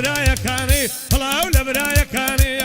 برايا كاني هلاو لبرايا كاني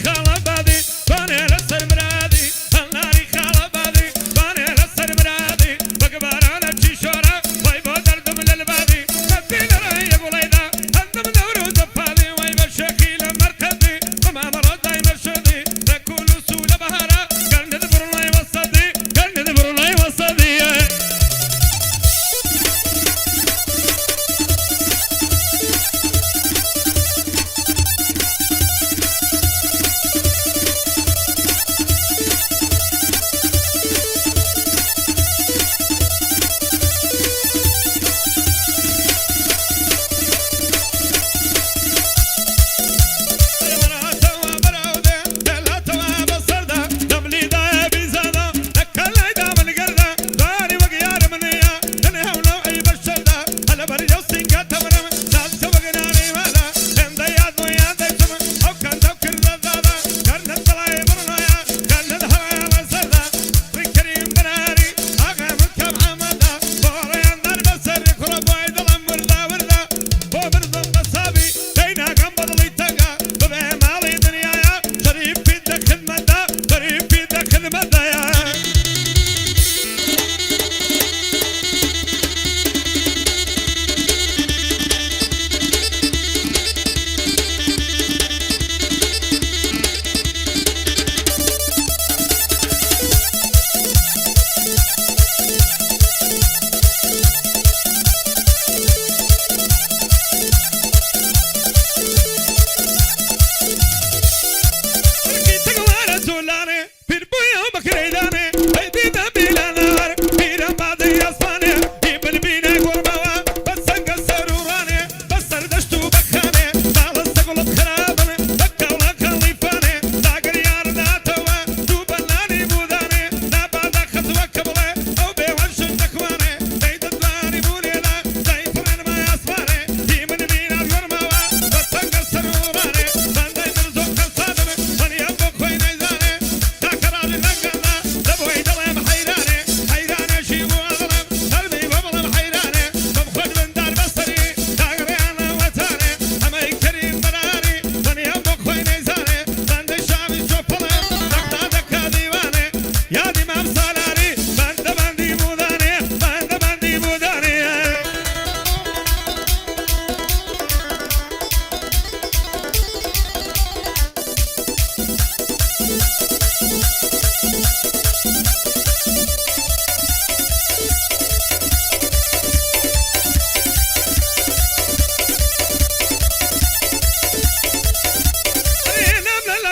خالبادي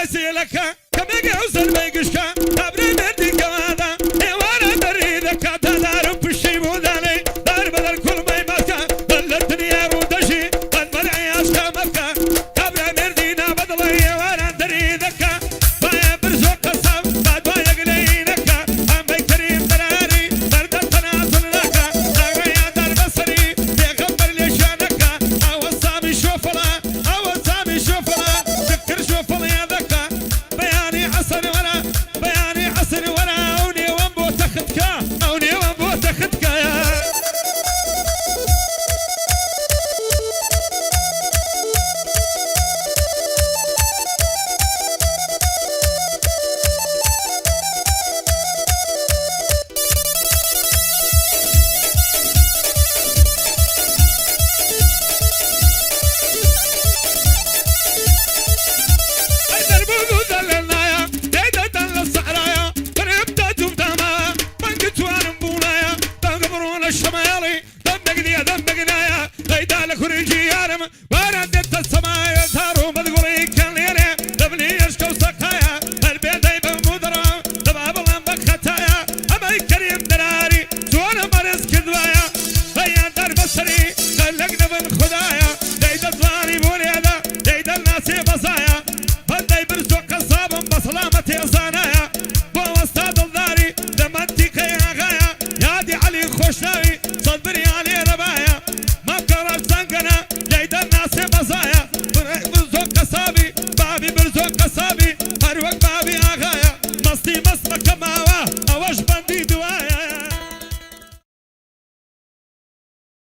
باسي لك كم يوصل بيقشك تبري مردي كوادا وانا دريدك تدار بشي بوداني دار بدل كل ما يمسك ظل الدنيا رودشي قد مرعي اشكا مكة تبري مردينا بدلي وانا دريدك بايا برزوق قصب بعد بايا قلينك ام بي كريم دراري برد التناسل لك يا دار بصري بيغبر لي شانك اوصامي شوفلا اوصامي شوفلا ذكر شوفلا يا ذكا بياني حسن ولا بياني حسن ولا اوني وانبو تخدك اوني وانبو تخدك يا دربو دلنايا ديدا دل الصحرايا فربتا تفتما بنقت وانم بونايا تنقبرون الشمالي دمقني دمقنايا ديدا لك رجيارم وانا ديت السمايا تارو مدقولي كان ليري دبني يشكو سقايا البيت دايبا مدرا دباب الانبك خطايا امي كريم دراري زوانا مرس كدوايا هيا دار بصري خلقنا من خدايا ديدا زواني بوليدا ديدا الناسي بصايا هدي برزو قصابا بسلامتي صانايا ووستاد الداري دمنتي يا غايا يادي علي خوشناوي صدري علي ربايا ما قرب زنقنا جيد الناس بصايا برزو قصابي بابي برزو قصابي هر وقت